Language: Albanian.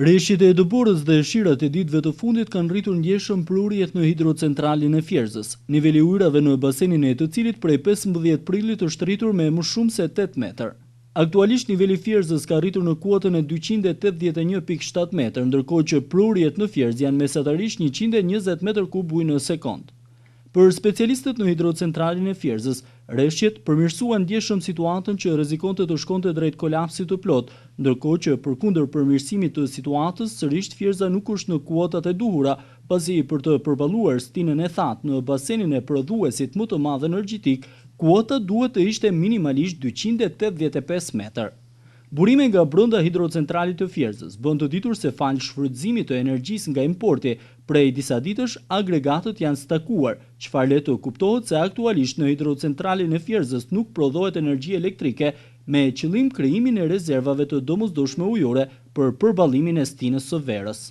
Rreshtit e dëborës dhe shirat e ditëve të fundit kanë rritur ndjeshëm prurjet në hidrocentralin e Fierzës. Niveli ujrave në basenin e të cilit prej 15 prillit është rritur me më shumë se 8 metër. Aktualisht niveli Fierzës ka rritur në kuotën e 281.7 metër, ndërkohë që prurjet në Fierzë janë mesatarisht 120 metër kub ujë në sekond. Për specialistët në hidrocentralin e Fierzës, rreshjet përmirësuan ndjeshëm situatën që rrezikonte të shkonte drejt kolapsit të plot, ndërkohë që përkundër përmirësimit të situatës, sërish Fierza nuk është në kuotat e duhura, pasi për të përballuar stinën e thatë në basenin e prodhuesit më të madh energjetik, kuota duhet të ishte minimalisht 285 metër. Burime nga brenda hidrocentralit të Fierzës bën të ditur se fal shfrytëzimit të energjisë nga importi, prej disa ditësh agregatët janë stakuar, çfarë le të kuptohet se aktualisht në hidrocentralin e Fierzës nuk prodhohet energji elektrike me qëllim krijimin e rezervave të domosdoshme ujore për përballimin e stinës së verës.